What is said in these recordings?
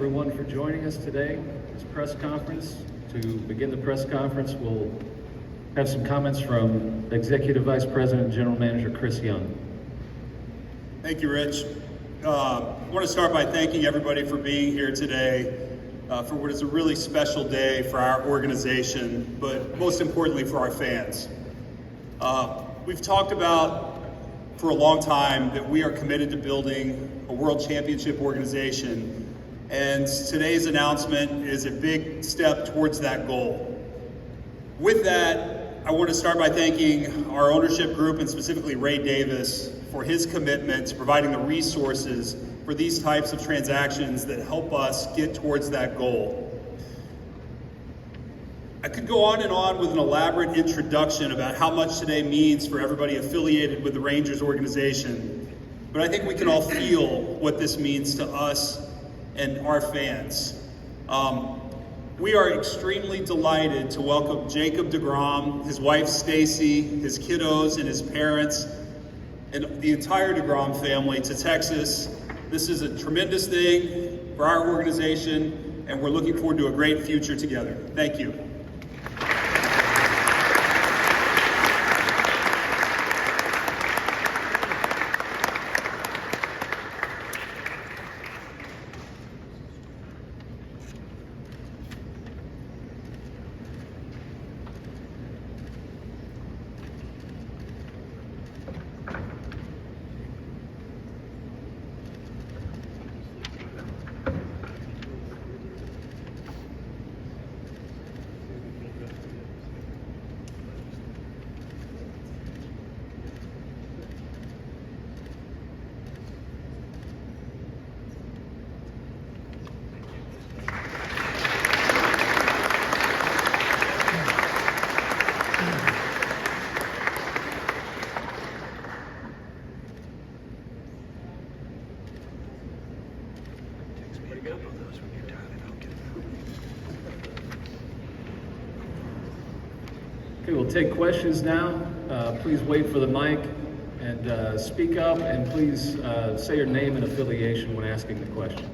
Everyone for joining us today, this press conference. To begin the press conference, we'll have some comments from Executive Vice President and General Manager Chris Young. Thank you, Rich. I want to start by thanking everybody for being here today for what is a really special day for our organization, but most importantly for our fans. We've talked about for a long time that we are committed to building a World Championship organization, and today's announcement is a big step towards that goal. With that, I want to start by thanking our ownership group and specifically Ray Davis for his commitment to providing the resources for these types of transactions that help us get towards that goal. I could go on and on with an elaborate introduction about how much today means for everybody affiliated with the Rangers organization, but I think we can all feel what this means to us and our fans. We are extremely delighted to welcome Jacob deGrom, his wife Stacy, his kiddos and his parents, and the entire deGrom family to Texas. This is a tremendous thing for our organization, and we're looking forward to a great future together. Thank you. Okay, we'll take questions now. Please wait for the mic and speak up, and please say your name and affiliation when asking the question.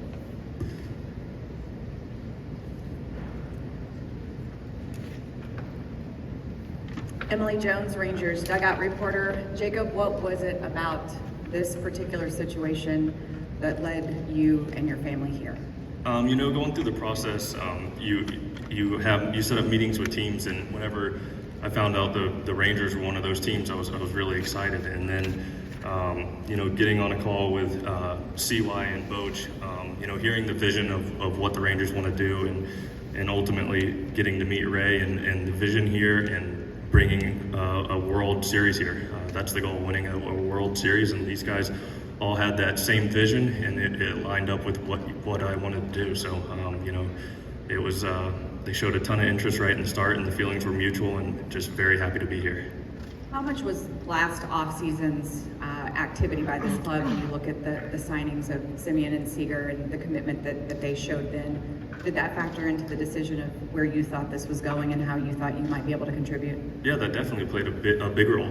Emily Jones, Rangers dugout reporter. Jacob, what was it about this particular situation that led you and your family here? Going through the process, you set up meetings with teams, and whenever I found out the Rangers were one of those teams, I was really excited. And then, getting on a call with CY and Boach, hearing the vision of what the Rangers want to do, and ultimately getting to meet Ray and the vision here and bringing a World Series here. That's the goal, winning a World Series, and these guys all had that same vision, and it lined up with what I wanted to do. So, it was, they showed a ton of interest right in the start, and the feelings were mutual, and just very happy to be here. How much was last off-season's activity by this club when you look at the signings of Simeon and Seager and the commitment that they showed then? Did that factor into the decision of where you thought this was going and how you thought you might be able to contribute? Yeah, that definitely played a big role.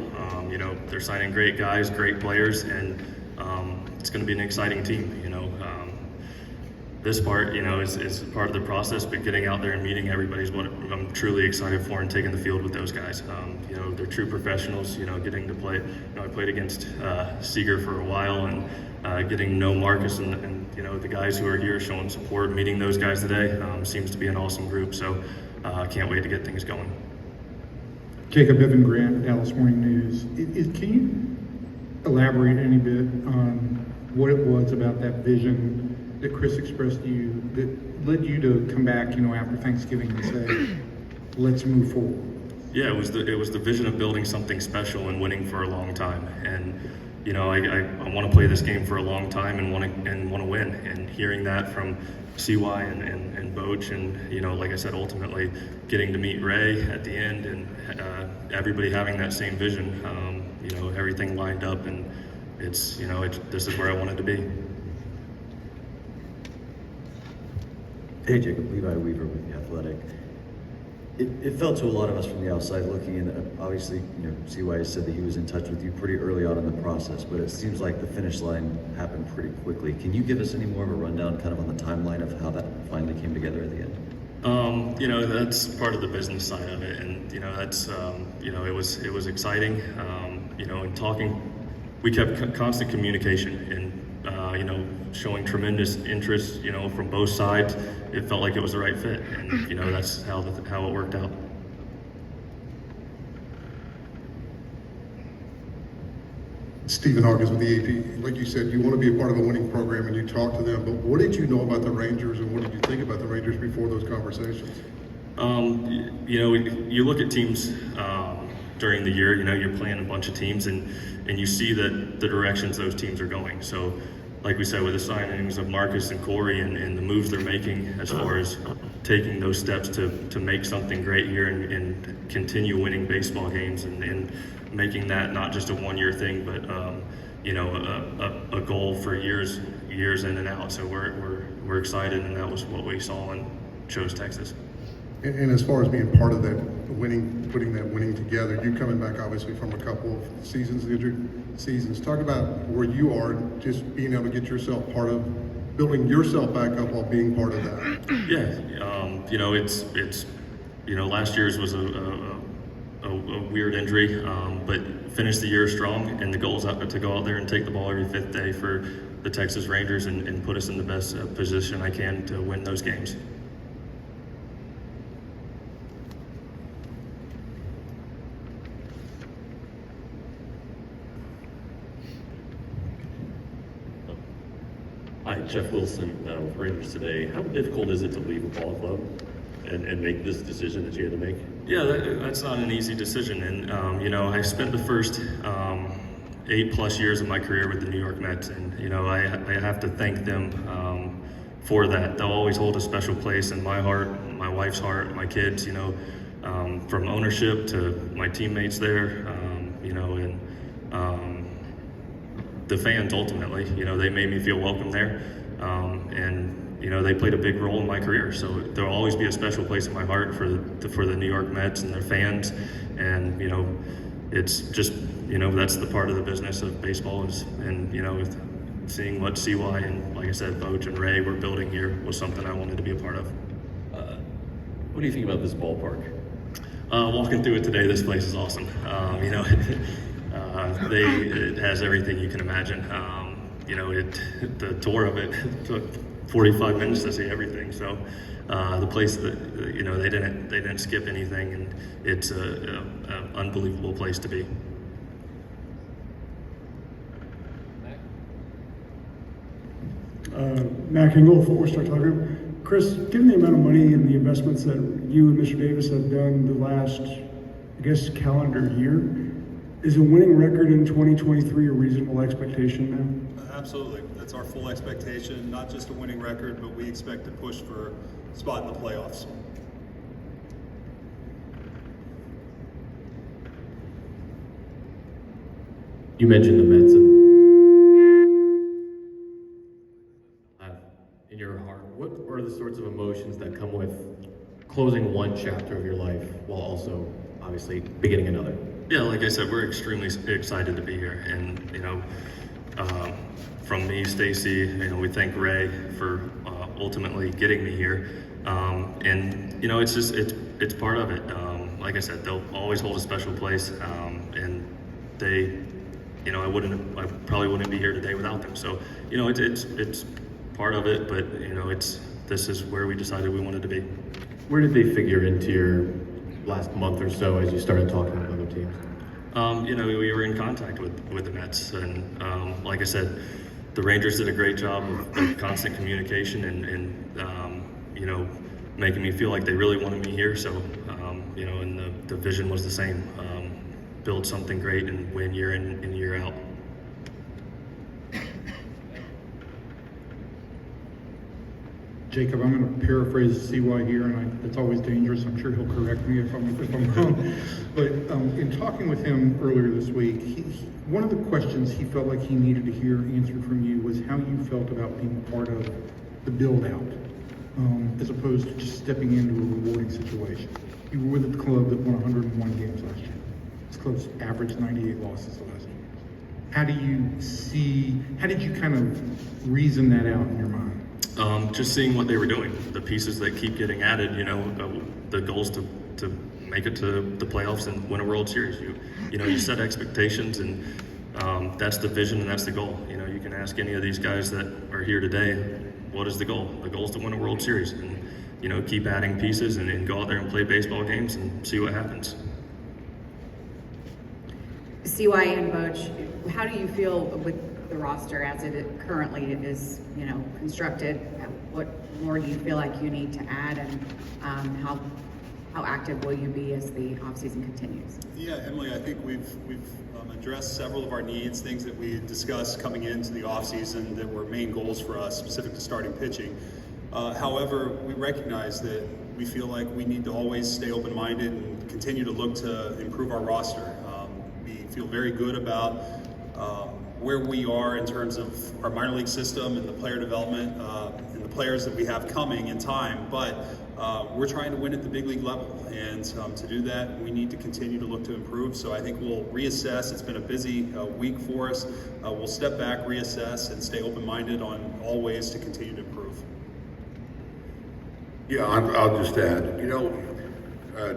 They're signing great guys, great players, and it's going to be an exciting team. This part, is part of the process, but getting out there and meeting everybody is what I'm truly excited for, and taking the field with those guys. They're true professionals. Getting to play. I played against Seager for a while, and getting to know Marcus and the guys who are here showing support. Meeting those guys today seems to be an awesome group. So I can't wait to get things going. Jacob, Evan Grant, Dallas Morning News. Can you elaborate any bit on what it was about that vision that Chris expressed to you that led you to come back, after Thanksgiving and say, let's move forward? Yeah, it was the vision of building something special and winning for a long time. And I want to play this game for a long time and want to win. And hearing that from CY and Boach, and like I said, ultimately getting to meet Ray at the end, and everybody having that same vision, everything lined up, and this is where I wanted to be. Hey Jacob, Levi Weaver with The Athletic. It felt to a lot of us from the outside looking in, obviously, CY said that he was in touch with you pretty early on in the process, but it seems like the finish line happened pretty quickly. Can you give us any more of a rundown kind of on the timeline of how that finally came together at the end? That's part of the business side of it, and that's it was exciting. In talking, we kept constant communication, and showing tremendous interest, from both sides. It felt like it was the right fit, and that's how it worked out. Stephen Hawkins with the AP. Like you said, you want to be a part of a winning program and you talk to them, but what did you know about the Rangers and what did you think about the Rangers before those conversations? You look at teams during the year, you're playing a bunch of teams and you see that the directions those teams are going. So like we said, with the signings of Marcus and Corey and the moves they're making as far as taking those steps to make something great here and continue winning baseball games and making that not just a one-year thing, but a goal for years in and out. So we're excited, and that was what we saw and chose Texas. And as far as being part of that winning, putting that winning together, you coming back obviously from a couple of seasons. Talk about where you are, just being able to get yourself part of building yourself back up while being part of that. Yeah, it's last year's was a weird injury, but finished the year strong, and the goal is to go out there and take the ball every fifth day for the Texas Rangers and put us in the best position I can to win those games. Hi, Jeff Wilson with Rangers Today. How difficult is it to leave a ball club and make this decision that you had to make? Yeah, that's not an easy decision. And, I spent the first 8+ years of my career with the New York Mets. And, I have to thank them for that. They'll always hold a special place in my heart, my wife's heart, my kids, from ownership to my teammates there, and the fans ultimately, they made me feel welcome there. They played a big role in my career. So there'll always be a special place in my heart for the New York Mets and their fans. And, it's just, that's the part of the business of baseball with seeing what CY and, like I said, Boach and Ray were building here was something I wanted to be a part of. What do you think about this ballpark? Walking through it today, this place is awesome. It has everything you can imagine. The tour of it took 45 minutes to see everything. So the place that they didn't skip anything, and it's an unbelievable place to be. Mac Engel, Fort Worth Star Telegram. Chris, given the amount of money and the investments that you and Mr. Davis have done the last, calendar year, is a winning record in 2023 a reasonable expectation now? Absolutely. That's our full expectation, not just a winning record, but we expect to push for a spot in the playoffs. You mentioned the Mets in your heart. What are the sorts of emotions that come with closing one chapter of your life while also obviously beginning another? Yeah, like I said, we're extremely excited to be here, and from me, Stacy, we thank Ray for ultimately getting me here, and it's part of it. Like I said, they'll always hold a special place, and they, I probably wouldn't be here today without them. So, it's part of it, but this is where we decided we wanted to be. Where did they figure into your last month or so as you started talking with other teams? We were in contact with the Mets, and like I said, the Rangers did a great job of constant communication and making me feel like they really wanted me here. So, and the vision was the same, build something great and win year in and year out. Jacob, I'm going to paraphrase CY here, and it's always dangerous. I'm sure he'll correct me if I'm wrong. But in talking with him earlier this week, one of the questions he felt like he needed to hear answered from you was how you felt about being part of the build-out, as opposed to just stepping into a rewarding situation. You were with a club that won 101 games last year. This club's averaged 98 losses the last 2 years. How did you kind of reason that out in your mind? Just seeing what they were doing, the pieces that keep getting added, the goals to make it to the playoffs and win a World Series. You set expectations, and that's the vision and that's the goal. You can ask any of these guys that are here today, what is the goal? The goal is to win a World Series, and keep adding pieces and go out there and play baseball games and see what happens. CY and Boch, how do you feel with the roster as it currently is, constructed? What more do you feel like you need to add, and how active will you be as the offseason continues? Yeah, Emily, I think we've addressed several of our needs, things that we discussed coming into the offseason that were main goals for us, specific to starting pitching. However, we recognize that we feel like we need to always stay open-minded and continue to look to improve our roster. We feel very good about where we are in terms of our minor league system and the player development and the players that we have coming in time, but we're trying to win at the big league level, and to do that we need to continue to look to improve. So I think we'll reassess. It's been a busy week for us. We'll step back, reassess, and stay open-minded on all ways to continue to improve. Yeah, I'll just add,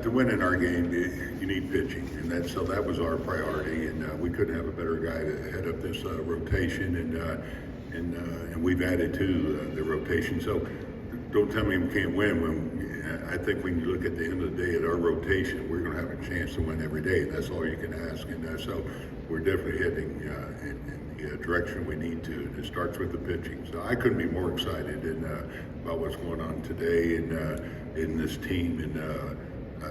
to win in our game, you need pitching, and that was our priority, and we couldn't have a better guy to head up this rotation, and we've added to the rotation. So don't tell me we can't win. I think when you look at the end of the day at our rotation, we're going to have a chance to win every day. That's all you can ask, and so we're definitely heading in the direction we need to. It starts with the pitching. So I couldn't be more excited about what's going on today in this team and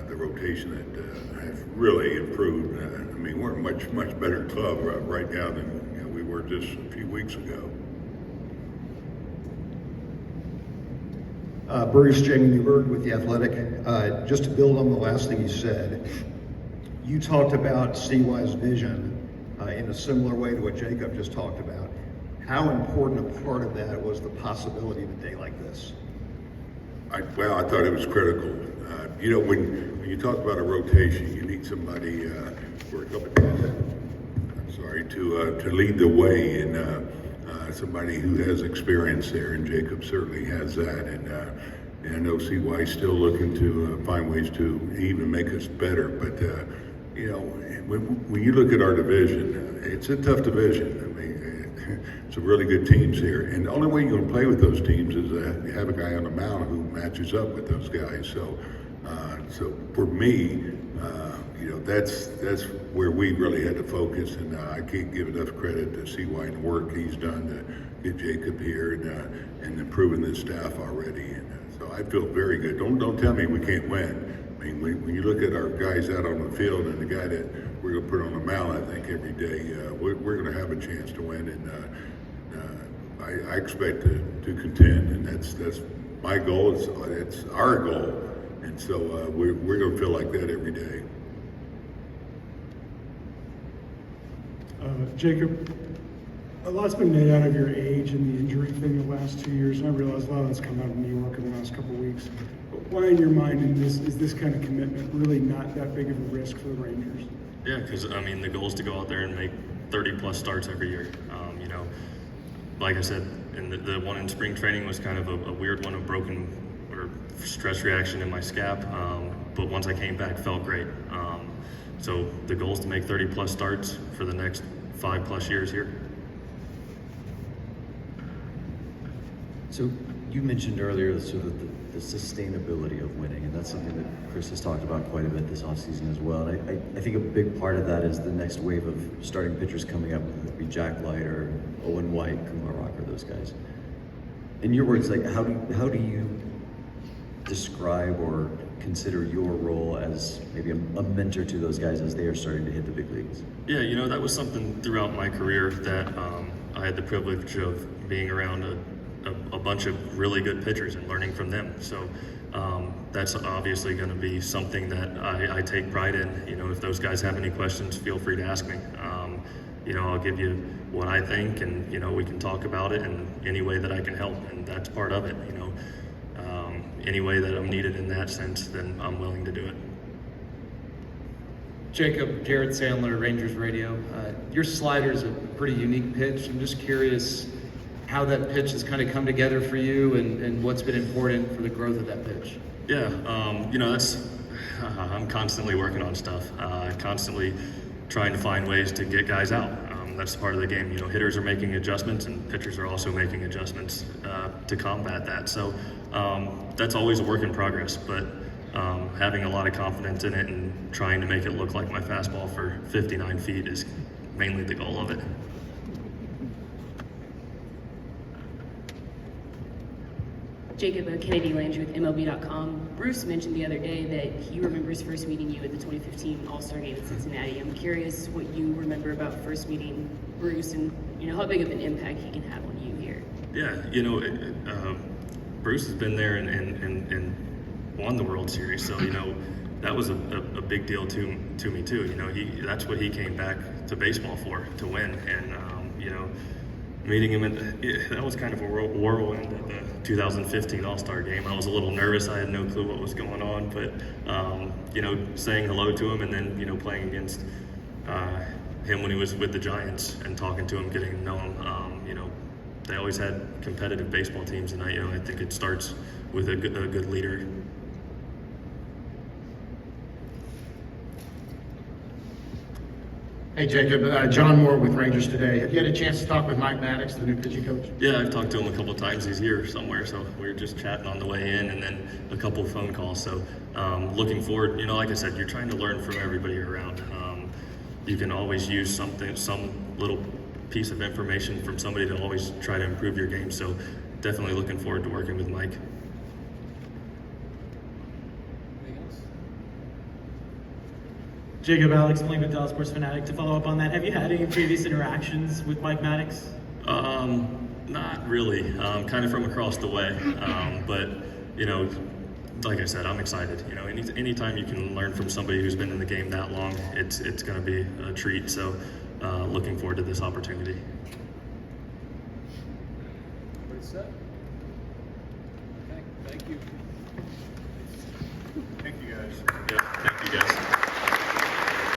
the rotation that has really improved. We're a much better club right now than we were just a few weeks ago. Bruce, Jamie Newberg with The Athletic. Just to build on the last thing you said, you talked about CY's vision in a similar way to what Jacob just talked about. How important a part of that was the possibility of a day like this? I thought it was critical. When you talk about a rotation, you need somebody for a couple of days, to lead the way, and somebody who has experience there, and Jacob certainly has that. And I know CY is still looking to find ways to even make us better. But when you look at our division, it's a tough division. Some really good teams here, and the only way you're going to play with those teams is you have a guy on the mound who matches up with those guys. So for me, that's where we really had to focus, and I can't give enough credit to CY and the work he's done to get Jacob here and improving this staff already. And so I feel very good. Don't tell me we can't win. When you look at our guys out on the field and the guy that we're going to put on the mound, I think every day we're going to have a chance to win, and I expect to contend, and that's my goal. It's our goal, and so we're going to feel like that every day. Jacob, a lot's been made out of your age and the injury thing the last 2 years, and I realize a lot of that's come out of New York in the last couple of weeks. But why, in your mind, is this kind of commitment really not that big of a risk for the Rangers? Yeah, because the goal is to go out there and make 30+ starts every year. Like I said, and the one in spring training was kind of a weird one, a broken or stress reaction in my scap. But once I came back, felt great. So the goal is to make 30+ starts for the next 5+ years here. So you mentioned earlier sort of the sustainability of winning, and that's something that Chris has talked about quite a bit this offseason as well. And I think a big part of that is the next wave of starting pitchers coming up, whether it be Jack Leiter, Owen White, Kumar Rocker, those guys. In your words, how do you describe or consider your role as maybe a mentor to those guys as they are starting to hit the big leagues? Yeah, that was something throughout my career that I had the privilege of being around a bunch of really good pitchers and learning from them. So that's obviously going to be something that I take pride in. If those guys have any questions, feel free to ask me. I'll give you what I think, and we can talk about it in any way that I can help, and that's part of it. any way that I'm needed in that sense, then I'm willing to do it. Jacob, Jared Sandler, Rangers Radio. Your slider is a pretty unique pitch. I'm just curious how that pitch has kind of come together for you and what's been important for the growth of that pitch. Yeah, I'm constantly working on stuff, constantly trying to find ways to get guys out. That's part of the game. Hitters are making adjustments and pitchers are also making adjustments to combat that. So that's always a work in progress, but having a lot of confidence in it and trying to make it look like my fastball for 59 feet is mainly the goal of it. Jacob, Kennedy Landry with MLB.com. Bruce mentioned the other day that he remembers first meeting you at the 2015 All-Star Game in Cincinnati. I'm curious what you remember about first meeting Bruce and how big of an impact he can have on you here. Yeah, Bruce has been there and won the World Series, so that was a big deal to me too. That's what he came back to baseball for, to win, and meeting him that was kind of a whirlwind at the 2015 All-Star Game. I was a little nervous. I had no clue what was going on, but saying hello to him and then playing against him when he was with the Giants and talking to him, getting to know him. They always had competitive baseball teams, and I think it starts with a good leader. Hey Jacob, John Moore with Rangers Today. Have you had a chance to talk with Mike Maddox, the new pitching coach? Yeah, I've talked to him a couple of times. He's here somewhere, so we were just chatting on the way in, and then a couple of phone calls. So looking forward. Like I said, you're trying to learn from everybody around. You can always use some little piece of information from somebody to always try to improve your game. So definitely looking forward to working with Mike. Jacob, Alex Bling with Dallas Sports Fanatic. To follow up on that, have you had any previous interactions with Mike Maddox? Not really. Kind of from across the way. But like I said, I'm excited. Anytime you can learn from somebody who's been in the game that long, it's going to be a treat. So looking forward to this opportunity. Everybody set? Okay, thank you.